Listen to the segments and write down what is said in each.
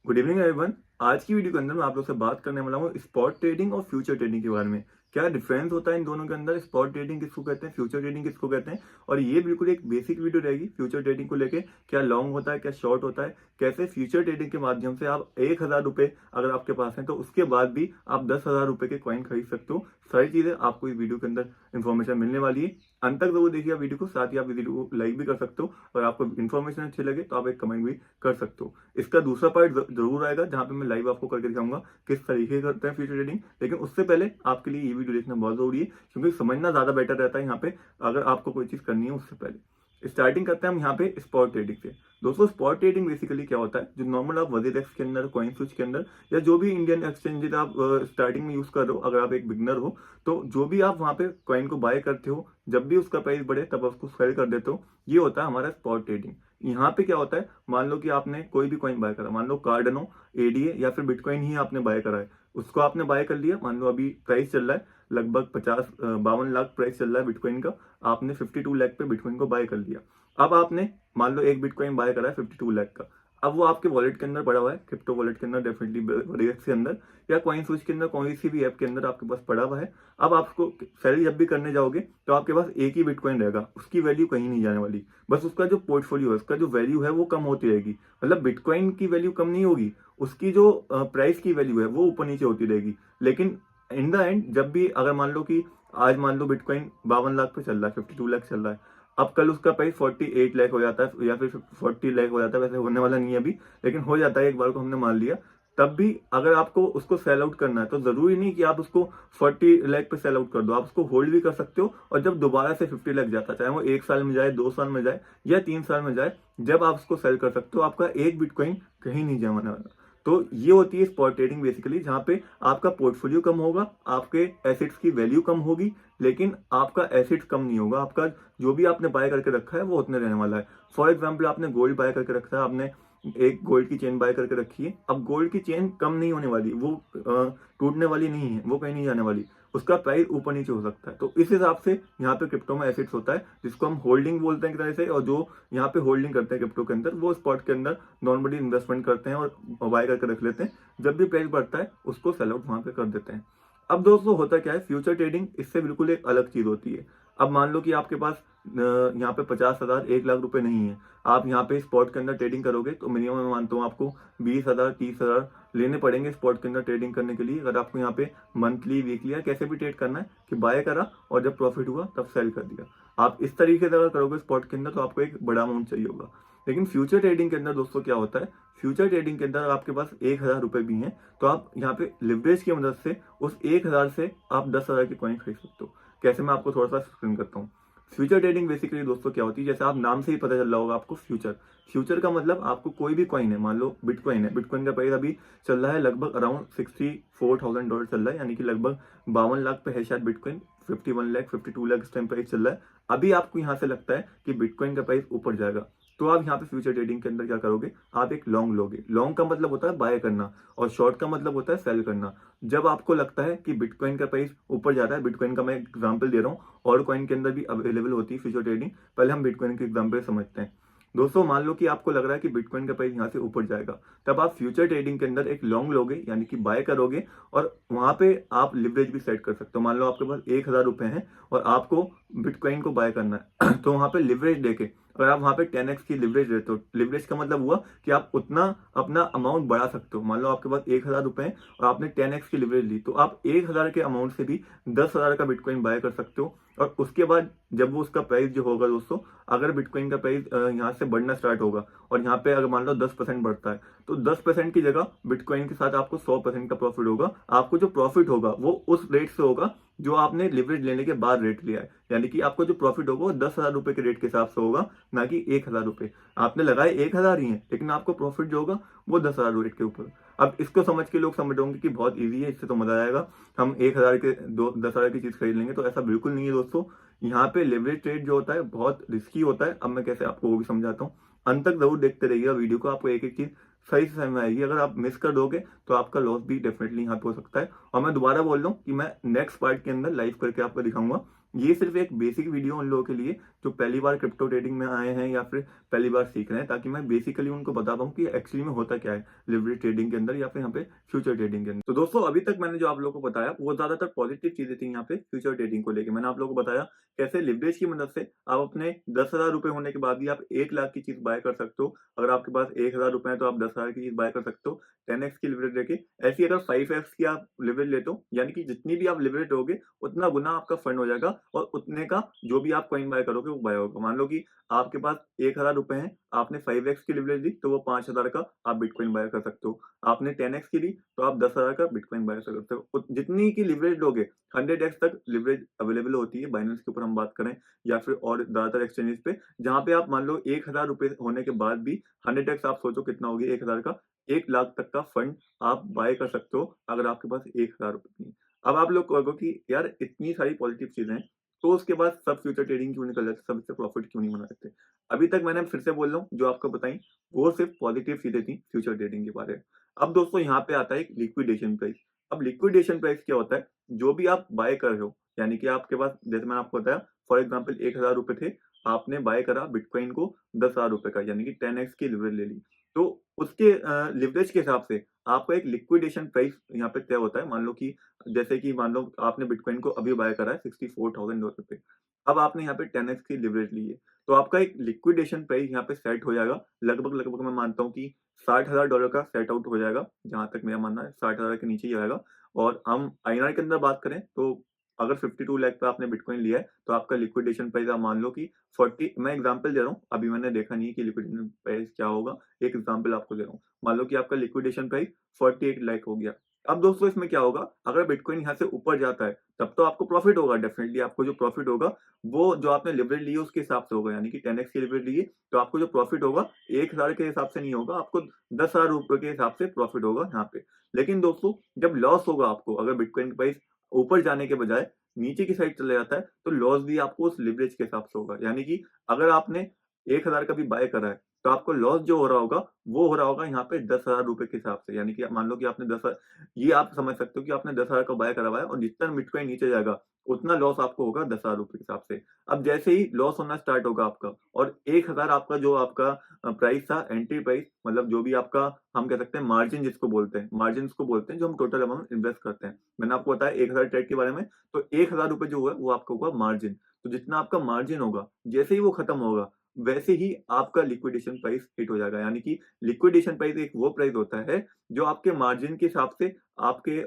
Good evening everyone. आज की video के अंदर मैं आप लोग से बात करने वाला हूँ स्पॉट ट्रेडिंग और फ्यूचर ट्रेडिंग के बारे में। क्या डिफरेंस होता है इन दोनों के अंदर, स्पॉट ट्रेडिंग किसको कहते हैं, फ्यूचर ट्रेडिंग किसको कहते हैं। और ये बिल्कुल एक बेसिक वीडियो रहेगी फ्यूचर ट्रेडिंग को लेके। क्या लॉन्ग होता है, क्या शॉर्ट होता है, कैसे फ्यूचर ट्रेडिंग के माध्यम से आप 1,000 रुपए अगर आपके पास है तो उसके बाद भी आप 10,000 रुपए के कॉइन खरीद सकते हो। सारी चीजें आपको इस वीडियो के अंदर इन्फॉर्मेशन मिलने वाली है। अंत तक जरूर देखिए वीडियो को, साथ ही आप वीडियो को लाइक भी कर सकते हो और आपको इन्फॉर्मेशन अच्छी लगे तो आप एक कमेंट भी कर सकते हो। इसका दूसरा पार्ट जरूर आएगा जहां पे मैं लाइव आपको करके दिखाऊंगा किस तरीके से करते हैं फ्यूचर ट्रेडिंग। लेकिन उससे पहले आपके लिए ये वीडियो देखना बहुत जरूरी है क्योंकि समझना ज्यादा बेटर रहता है यहाँ पे अगर आपको कोई चीज करनी है उससे पहले। स्टार्टिंग करते हैं हम यहाँ पे स्पॉट ट्रेडिंग से। दोस्तों स्पॉट ट्रेडिंग बेसिकली क्या होता है, जो नॉर्मल आप वजीरेक्स के अंदर, कॉइन स्विच के अंदर या जो भी इंडियन एक्सचेंज आप स्टार्टिंग में यूज कर रहे हो, अगर आप एक बिगनर हो तो जो भी आप वहां पे कॉइन को बाय करते हो, जब भी उसका प्राइस बढ़े तब उसको सेल कर देते हो। ये होता है हमारा स्पॉट ट्रेडिंग। यहाँ पे क्या होता है, मान लो कि आपने कोई भी कॉइन बाय करा, मान लो कार्डनो, एडीए या फिर बिटकॉइन ही आपने बाय करा है। उसको आपने बाय कर लिया, मान लो अभी प्राइस चल रहा है लगभग 52 लाख प्राइस चल रहा है बिटकॉइन का। आपने 52 लाख पे बिटकॉइन को बाय कर लिया। अब आपने मान लो एक बिटकॉइन बाय करा है 52 लाख का। अब वो आपके वॉलेट के अंदर पड़ा हुआ है, क्रिप्टो वॉलेट के अंदर, डेफिनेटली वॉलेट के अंदर या कॉइन स्विच के अंदर, कोई सी भी ऐप के अंदर आपके पास पड़ा हुआ है। अब आपको सेल जब भी करने जाओगे तो आपके पास एक ही बिटकॉइन रहेगा, उसकी वैल्यू कहीं नहीं जाने वाली। बस उसका जो पोर्टफोलियो है, उसका जो वैल्यू है वो कम होती रहेगी। मतलब बिटकॉइन की वैल्यू कम नहीं होगी, उसकी जो प्राइस की वैल्यू है वो ऊपर नीचे होती रहेगी। लेकिन इन द एंड जब भी अगर मान लो कि आज मान लो बिटकॉइन 52 लाख पे चल रहा है, 52 लाख चल रहा है, अब कल उसका प्राइस 48 लाख हो जाता है या फिर 40 लाख हो जाता है। वैसे होने वाला नहीं है अभी, लेकिन हो जाता है, एक बार को हमने मान लिया। तब भी अगर आपको उसको सेल आउट करना है तो जरूरी नहीं कि आप उसको 40 लाख पे सेल आउट कर दो, आप उसको होल्ड भी कर सकते हो। और जब दोबारा से 50 लाख जाता है, चाहे वो 1 साल में जाए, 2 साल में जाए या 3 साल में जाए, जब आप उसको सेल कर सकते हो, आपका एक बिटकॉइन कहीं नहीं जाने वाला। तो ये होती है स्पॉट ट्रेडिंग बेसिकली, जहां पे आपका पोर्टफोलियो कम होगा, आपके एसेट्स की वैल्यू कम होगी, लेकिन आपका एसेट्स कम नहीं होगा। आपका जो भी आपने बाय करके रखा है वो उतने रहने वाला है। फॉर एग्जाम्पल आपने गोल्ड बाय करके रखा है, आपने एक गोल्ड की चेन बाय करके रखी है। अब गोल्ड की चेन कम नहीं होने वाली, वो टूटने वाली नहीं है, वो कहीं नहीं जाने वाली, उसका प्राइस ऊपर नीचे हो सकता है। तो इस हिसाब से यहाँ पे क्रिप्टो में एसेट्स होता है जिसको हम होल्डिंग बोलते हैं एक तरह से। और जो यहाँ पे होल्डिंग करते हैं क्रिप्टो के अंदर, वो स्पॉट के अंदर नॉर्मली इन्वेस्टमेंट करते हैं और बाय करके रख लेते हैं। जब भी प्राइस बढ़ता है उसको सेल आउट वहां पे कर देते हैं। अब दोस्तों होता क्या है, फ्यूचर ट्रेडिंग इससे बिल्कुल एक अलग चीज होती है। अब मान लो कि आपके पास यहाँ पे 50,000, 1 लाख रुपए नहीं है। आप यहाँ पे स्पॉट के अंदर ट्रेडिंग करोगे तो मिनिमम मैं मानता हूँ आपको 20,000, 30,000 लेने पड़ेंगे स्पॉट के अंदर ट्रेडिंग करने के लिए। अगर आपको यहाँ पे मंथली, वीकली या कैसे भी ट्रेड करना है कि बाय करा और जब प्रॉफिट हुआ तब सेल कर दिया, आप इस तरीके से अगर करोगे स्पॉट के अंदर तो आपको एक बड़ा अमाउंट चाहिए होगा। लेकिन फ्यूचर ट्रेडिंग के अंदर दोस्तों क्या होता है, फ्यूचर ट्रेडिंग के अंदर आपके पास 1,000 रुपए भी हैं तो आप यहाँ पे लिवरेज की मदद से उस 1,000 से आप 10,000 के कॉइन खरीद सकते हो। कैसे, मैं आपको थोड़ा सा एक्सप्लेन करता हूँ। फ्यूचर ट्रेडिंग बेसिकली दोस्तों क्या होती है, जैसे आप नाम से ही पता चल रहा होगा आपको फ्यूचर। फ्यूचर का मतलब आपको कोई भी कॉइन है, मान लो बिटकॉइन है, बिटकॉइन का प्राइस अभी चल रहा है लगभग अराउंड $64,000 चल रहा है, यानी कि लगभग 52 लाख पे है शायद बिटकॉइन। 51 लाख, 52 लाख इस टाइम प्राइस चल रहा है। अभी आपको यहाँ से लगता है कि बिटकॉइन का प्राइस ऊपर जाएगा, तो आप यहाँ पे फ्यूचर ट्रेडिंग के अंदर क्या करोगे, आप एक लॉन्ग लोगे। लॉन्ग का मतलब होता है बाय करना और शॉर्ट का मतलब होता है सेल करना। जब आपको लगता है कि बिटकॉइन का प्राइस ऊपर जा रहा है, बिटकॉइन का मैं एग्जांपल दे रहा हूँ, और कॉइन के अंदर भी अवेलेबल होती है फ्यूचर ट्रेडिंग। पहले हम बिटकॉइन के एग्जांपल समझते हैं। दोस्तों मान लो कि आपको लग रहा है कि बिटकॉइन का प्राइस यहाँ से ऊपर जाएगा, तब आप फ्यूचर ट्रेडिंग के अंदर एक लॉन्ग लोगे, यानी कि बाय करोगे। और वहां पे आप लिवरेज भी सेट कर सकते हो। मान लो आपके पास 1,000 रुपए हैं और आपको बिटकॉइन को बाय करना है तो वहां पे लिवरेज देके अगर आप वहां पे 10x की लिवरेज देते हो, लिवरेज का मतलब हुआ कि आप उतना अपना अमाउंट बढ़ा सकते हो। मान लो आपके पास 1,000 रुपए हैं और आपने 10x की लिवरेज ली, तो आप 1,000 के अमाउंट से भी 10,000 का बिटकॉइन बाय कर सकते हो। और उसके बाद जब वो उसका प्राइस जो होगा दोस्तों, अगर बिटकॉइन का प्राइस यहाँ से बढ़ना स्टार्ट होगा और यहाँ पे अगर मान लो 10% बढ़ता है, तो 10% की जगह बिटकॉइन के साथ आपको 100% का प्रॉफिट होगा। आपको जो प्रॉफिट होगा वो उस रेट से होगा जो आपने लिवरेज लेने के बाद रेट लिया है। यानी कि आपको जो प्रॉफिट होगा वो 10,000 रुपए के रेट के हिसाब से होगा, ना कि 1,000 रुपए। आपने लगाए 1,000 ही है, लेकिन आपको प्रॉफिट जो होगा वो 10,000 रेट के ऊपर। अब इसको समझ के लोग समझ होंगे कि बहुत ईजी है, इससे तो मजा आएगा, हम 1,000 के 10,000 की चीज खरीद लेंगे। तो ऐसा बिल्कुल नहीं है दोस्तों। यहाँ पे लेवरेज ट्रेड जो होता है बहुत रिस्की होता है। अब मैं कैसे आपको वो भी समझाता हूँ, अंत तक जरूर देखते रहिएगा वीडियो को, आपको एक एक चीज सही से समझ में आएगी। अगर आप मिस कर दोगे तो आपका लॉस भी डेफिनेटली यहाँ पे हो सकता है। और मैं दोबारा बोल रहा हूँ कि मैं नेक्स्ट पार्ट के अंदर लाइव करके आपको दिखाऊंगा ये सिर्फ एक बेसिक वीडियो उन लोगों के लिए जो पहली बार क्रिप्टो ट्रेडिंग में आए हैं या फिर पहली बार सीख रहे हैं, ताकि मैं बेसिकली उनको बता पाऊँ कि एक्चुअली में होता क्या है लिवरेज ट्रेडिंग के अंदर या फिर यहाँ पे फ्यूचर ट्रेडिंग के अंदर। तो दोस्तों अभी तक मैंने जो आप लोगों को बताया वो ज्यादातर पॉजिटिव चीजें थी यहाँ पे फ्यूचर ट्रेडिंग को लेकर। मैंने आप लोगों को बताया कैसे लिवरेज की मदद से आप अपने 10,000 रुपए होने के बाद भी आप 1 लाख की चीज बाय कर सकते हो। अगर आपके पास 1,000 रुपए है तो आप 10,000 की चीज बाय कर सकते हो 10x की लिवरेज लेके। ऐसी अगर 5x की आप लिवरेज लेते हो, यानी कि जितनी भी आप लिवरेज लोगे उतना गुना आपका फंड हो जाएगा और उतने का जो भी आप कॉइन बाय करोगे वो बाय होगा। मान लो कि आपके पास 1,000 रुपए हैं, आपने 5x की लिवरेज ली तो वो 5,000 का आप बिटकॉइन बाय कर सकते हो। आपने 10x की ली तो आप 10,000 का बिटकॉइन बाय कर सकते हो। जितनी की लिवरेज लोगे 100x तक लिवरेज अवेलेबल होती है बाइनेंस के ऊपर हम बात करें या फिर और ज्यादातर एक्सचेंजेस पे, जहां पे आप मान लो 1,000 रुपए होने के बाद भी 100x आप सोचो कितना होगी 1,000 का, 1 लाख तक का फंड आप बाय कर सकते हो अगर आपके पास 1,000 रुपए की। अब आप लोग कहोगे कि यार इतनी सारी पॉजिटिव चीजें हैं तो उसके बाद सब फ्यूचर ट्रेडिंग क्यों नहीं कर लेते, सब इससे प्रॉफिट क्यों नहीं बना लेते। अभी तक मैंने फिर से बोल रहा हूँ जो आपको बताई वो सिर्फ पॉजिटिव चीजें थी फ्यूचर ट्रेडिंग के बारे में। अब दोस्तों यहाँ पे आता है एक लिक्विडेशन प्राइस। अब लिक्विडेशन प्राइस क्या होता है, जो भी आप बाय कर रहे हो, यानी कि आपके पास जैसे मैंने आपको बताया फॉर एग्जाम्पल 1,000 रुपए थे, आपने बाय करा बिटकॉइन को 10,000 रुपए का, यानी कि 10x की लिवरेज ले ली। तो उसके लिवरेज के हिसाब से आपका एक लिक्विडेशन प्राइस यहाँ पे तय होता है। मान लो कि जैसे कि मान लो आपने बिटकॉइन को अभी बाय करा है $64,000 पे, अब आपने यहाँ पे 10x की लिवरेज ली है, तो आपका एक लिक्विडेशन प्राइस यहाँ पे सेट हो जाएगा। लगभग लगभग मैं मानता हूँ कि $60,000 का सेट आउट हो जाएगा, जहां तक मेरा मानना है 60,000 के नीचे ही आएगा। और हम आईएनआर के अंदर बात करें तो अगर 52 लाख पे आपने बिटकॉइन लिया है तो आपका लिक्विडेशन प्राइस आप मान लो कि 40, मैं एग्जांपल दे रहा हूँ, अभी मैंने देखा नहीं है कि लिक्विडेशन प्राइस क्या होगा, एक एग्जांपल आपको दे रहा हूँ। मान लो कि आपका लिक्विडेशन प्राइस 48 लाख हो गया। अब दोस्तों इसमें क्या होगा, अगर बिटकॉइन यहाँ से ऊपर जाता है तब तो आपको प्रॉफिट होगा, डेफिनेटली आपको जो प्रॉफिट होगा वो जो आपने लिवरेज ली है उसके हिसाब से होगा, यानी कि 10x की लिवरेज ली है तो आपको जो प्रॉफिट होगा 1,000 के हिसाब से नहीं होगा, आपको 10,000 रुपए के हिसाब से प्रॉफिट होगा यहाँ पे। लेकिन दोस्तों जब लॉस होगा आपको, अगर बिटकॉइन प्राइस ऊपर जाने के बजाय नीचे की साइड चला जाता है तो लॉस भी आपको उस लिवरेज के हिसाब से होगा। यानी कि अगर आपने 1,000 का भी बाय करा है तो आपको लॉस जो हो रहा होगा वो हो रहा होगा यहाँ पे 10,000 रुपए के हिसाब से। यानी कि मान लो कि आपने 10,000, ये आप समझ सकते हो कि आपने 10,000 का बाय करा हुआ है और जितना बिटकॉइन नीचे जाएगा उतना लॉस आपको होगा 10,000 रुपए के हिसाब से। अब जैसे ही लॉस होना स्टार्ट होगा आपका और 1,000 आपका जो आपका प्राइस था एंट्री प्राइस, मतलब जो भी आपका हम कह सकते हैं मार्जिन जिसको बोलते हैं, मार्जिन उसको बोलते हैं जो हम टोटल अमाउंट इन्वेस्ट करते हैं। मैंने आपको बताया 1,000 ट्रेड के बारे में, तो 1,000 रुपए जो है वो आपका होगा मार्जिन। तो जितना आपका मार्जिन होगा जैसे ही वो खत्म होगा वैसे ही आपका लिक्विडेशन प्राइस हिट हो जाएगा। यानी कि लिक्विडेशन प्राइस एक वो प्राइस होता है जो आपके मार्जिन के हिसाब से आपके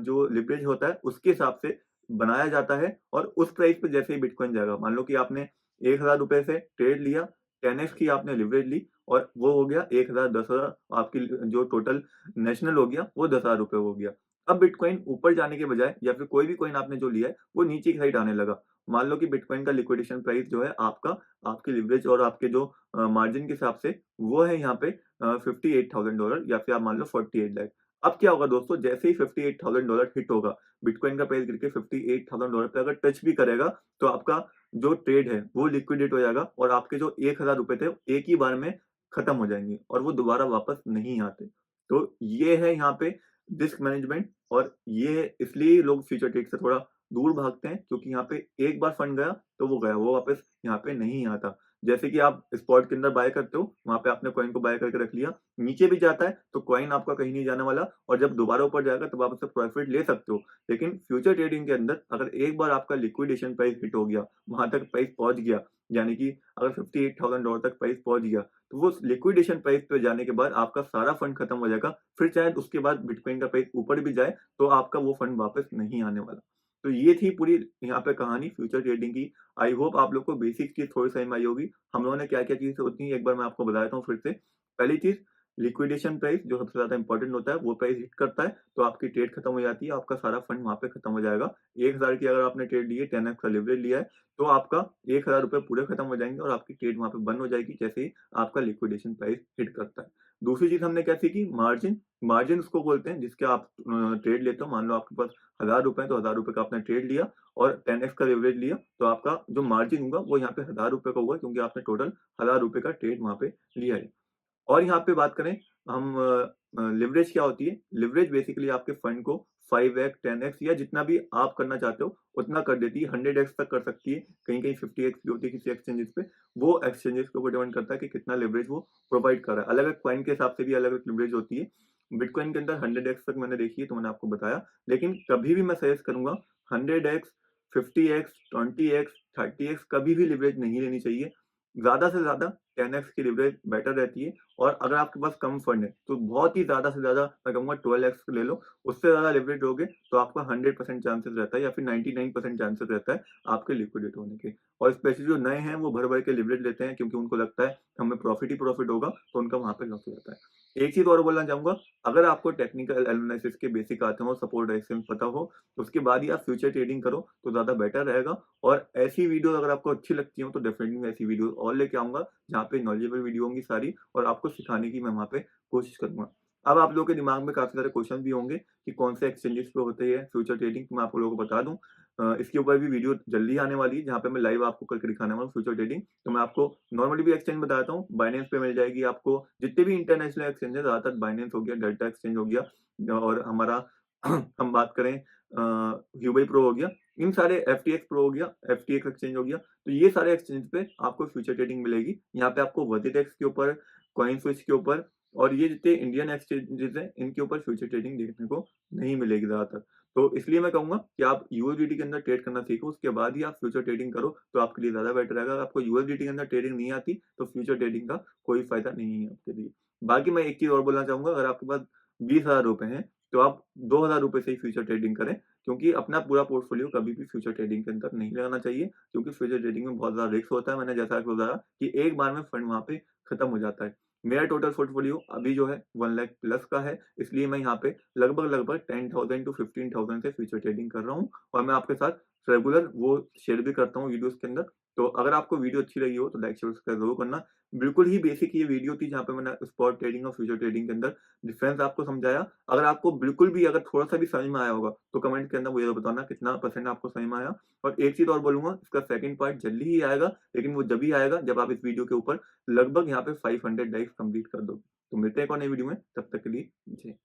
जो लिवरेज होता है उसके हिसाब से बनाया जाता है। और उस प्राइस पे जैसे ही बिटकॉइन जाएगा, मान लो कि आपने 1,000 रुपए से ट्रेड लिया, 10x की आपने लिवरेज ली और वो हो गया 1,000, 10,000, आपकी जो टोटल नेशनल हो गया वो 10,000 रुपए हो गया। अब बिटकॉइन ऊपर जाने के बजाय या फिर कोई भी कॉइन आपने जो लिया है वो नीचे की साइड आने लगा। मान लो कि बिटकॉइन का लिक्विडेशन प्राइस जो है आपका, आपके लिवरेज और आपके जो मार्जिन के हिसाब से वो है यहाँ पे $58,000 या फिर आप मान लो 48 लाख। अब क्या होगा दोस्तों, जैसे ही $58,000 हिट होगा, बिटकॉइन का प्राइस गिर के $58,000 पे अगर टच भी करेगा तो आपका जो ट्रेड है वो लिक्विडेट हो जाएगा और आपके जो 1,000 रुपए थे एक ही बार में खत्म हो जाएंगे और वो दोबारा वापस नहीं आते। तो ये है यहाँ पे रिस्क मैनेजमेंट। और ये इसलिए लोग फ्यूचर ट्रेड से थोड़ा दूर भागते हैं क्योंकि यहाँ पे एक बार फंड गया तो वो गया, वो वापस यहाँ पे नहीं आता। जैसे कि आप स्पॉट के अंदर बाय करते हो, वहां पे आपने कॉइन को बाय करके रख लिया, नीचे भी जाता है तो कॉइन आपका कहीं नहीं जाने वाला और जब दोबारा ऊपर जाएगा तब आप उससे प्रॉफिट ले सकते हो। लेकिन फ्यूचर ट्रेडिंग के अंदर अगर एक बार आपका लिक्विडेशन प्राइस हिट हो गया, वहां तक प्राइस पहुंच गया, यानी कि अगर $58,000 तक प्राइस पहुंच गया तो वो लिक्विडेशन प्राइस पे जाने के बाद आपका सारा फंड खत्म हो जाएगा। फिर चाहे उसके बाद बिटकॉइन का प्राइस ऊपर भी जाए तो आपका वो फंड वापस नहीं आने वाला। तो ये थी पूरी यहाँ पे कहानी फ्यूचर ट्रेडिंग की। आई होप आप लोग को बेसिक चीज थोड़ी समझ में आई होगी। हम लोगों ने क्या क्या चीजें होती है एक बार मैं आपको बता देता हूँ फिर से। पहली चीज, लिक्विडेशन प्राइस जो सबसे ज्यादा इंपॉर्टेंट होता है, वो प्राइस हिट करता है तो आपकी ट्रेड खत्म हो जाती है, आपका सारा फंड वहां पे खत्म हो जाएगा। 1,000 की अगर आपने ट्रेड ली है, 10x का लिवरेज लिया है, तो आपका 1,000 रुपए पूरे खत्म हो जाएंगे और आपकी ट्रेड वहां पे बंद हो जाएगी जैसे ही आपका लिक्विडेशन प्राइस हिट करता है। दूसरी चीज हमने क्या सीखी, मार्जिन। मार्जिन उसको बोलते हैं जिसके आप ट्रेड लेते हो। मान लो आपके पास 1,000 रुपए है तो 1,000 रुपए का आपने ट्रेड लिया और 10x का लिवरेज लिया, तो आपका जो मार्जिन होगा वो यहाँ पे 1,000 रुपए का होगा क्योंकि आपने टोटल 1,000 रुपए का ट्रेड वहां पे लिया है। और यहाँ पे बात करें हम लिवरेज क्या होती है? लिवरेज बेसिकली आपके फंड को 5x 10x या जितना भी आप करना चाहते हो उतना कर देती है, 100x तक कर सकती है, कहीं-कहीं 50x भी होती है किसी एक्सचेंजेस पे। वो एक्सचेंजेस के ऊपर डिपेंड करता है कि कितना लिवरेज वो प्रोवाइड कर रहा है। अलग-अलग कॉइन के हिसाब से भी अलग-अलग लिवरेज होती है। बिटकॉइन के अंदर 100x तक मैंने देखी है तो मैंने आपको बताया। लेकिन कभी भी मैं सजेस्ट करूँगा 100x, 50x, 20x, 30x कभी भी लिवरेज नहीं लेनी चाहिए। ज़्यादा से ज़्यादा 10x की लिवरेज बेटर रहती है। और अगर आपके पास कम फंड है तो बहुत ही ज़्यादा से ज़्यादा मैं कहूँगा 12x ले लो। उससे ज़्यादा लिवरेज लोगे तो आपका 100% चांसेस रहता है या फिर 99% चांसेस रहता है आपके लिक्विडेट होने के। और स्पेशली जो नए हैं वो भर-भर के लिवरेज लेते हैं क्योंकि उनको लगता है हमें प्रॉफिट ही प्रॉफिट होगा, तो उनका वहाँ पे लॉस हो जाता है। एक चीज़ और बोलना चाहूँगा, अगर आपको टेक्निकल एनालिसिस के बेसिक आते हो, सपोर्ट डायरेक्शन पता हो, उसके बाद ही आप फ्यूचर ट्रेडिंग करो तो ज़्यादा बेटर रहेगा। और ऐसी वीडियो अगर आपको अच्छी लगती हो तो डेफिनेटली मैं ऐसी वीडियो और लेके आऊँगा जहाँ पे नॉलेजेबल वीडियो होंगी सारी और आपको सिखाने की मैं वहाँ पे कोशिश करूँगा। अब आप लोगों के दिमाग में काफ़ी सारे क्वेश्चन भी होंगे कि कौन से एक्सचेंजेस पे होते हैं फ्यूचर ट्रेडिंग, तो मैं आप लोगों को बता दूँ। इसके ऊपर भी वीडियो जल्दी आने वाली है जहाँ पे मैं लाइव आपको करके दिखाने वाला हूँ फ्यूचर ट्रेडिंग। तो मैं आपको नॉर्मली भी एक्सचेंज बताता हूँ, बाइनेंस पे मिल जाएगी आपको। जितने भी इंटरनेशनल एक्सचेंज है ज़्यादातर बाइनेंस हो गया, डेल्टा एक्सचेंज हो गया और हमारा हम बात करें ह्यूबेई प्रो हो गया, इन सारे एफटीएक्स प्रो हो गया, एफटीएक्स एक्सचेंज हो गया, तो ये सारे एक्सचेंज पे आपको फ्यूचर ट्रेडिंग मिलेगी। यहाँ पे आपको वर्टिटेक्स के ऊपर, कॉइन स्विच के ऊपर और ये जितने इंडियन एक्सचेंजेस हैं इनके ऊपर फ्यूचर ट्रेडिंग देखने को नहीं मिलेगी ज़्यादातर। तो इसलिए मैं कहूँगा कि आप यूएसडीटी के अंदर ट्रेड करना सीखो, उसके बाद ही आप फ्यूचर ट्रेडिंग करो तो आपके लिए ज़्यादा बेटर रहेगा। अगर आपको यूएसडीटी के अंदर ट्रेडिंग नहीं आती तो फ्यूचर ट्रेडिंग का कोई फ़ायदा नहीं है आपके लिए। बाकी मैं एक चीज़ और बोलना चाहूँगा, अगर आपके पास ₹20,000 हैं तो आप ₹2,000 से ही फ्यूचर ट्रेडिंग करें, क्योंकि अपना पूरा पोर्टफोलियो कभी भी फ्यूचर ट्रेडिंग के अंदर नहीं लगाना चाहिए, क्योंकि फ्यूचर ट्रेडिंग में बहुत ज़्यादा रिस्क होता है। मैंने जैसा आपको बताया कि एक बार में फंड वहाँ पे खत्म हो जाता है। मेरा टोटल पोर्टफोलियो अभी जो है 1 लाख प्लस का है, इसलिए मैं यहाँ पे लगभग-लगभग 10,000 टू 15,000 से फ्यूचर ट्रेडिंग कर रहा हूँ और मैं आपके साथ रेगुलर वो शेयर भी करता हूँ वीडियोज़ के अंदर। तो अगर आपको वीडियो अच्छी लगी हो तो लाइक, शेयर, सब्सक्राइब ज़रूर करना। बिल्कुल ही बेसिक ये वीडियो थी जहाँ पे मैंने स्पॉट ट्रेडिंग और फ्यूचर ट्रेडिंग के अंदर डिफरेंस आपको समझाया। अगर आपको बिल्कुल भी अगर थोड़ा-सा भी समझ में आया होगा, तो कमेंट के अंदर मुझे बताना कितना परसेंट आपको समझ में आया। और एक चीज़ और बोलूँगा, इसका सेकंड पार्ट जल्दी ही आएगा, लेकिन वो जब ही आएगा जब आप इस वीडियो के ऊपर लगभग यहाँ पे 500 लाइक्स कंप्लीट कर दोगे। तो मिलते हैं एक और नई वीडियो में, तब तक के लिए जय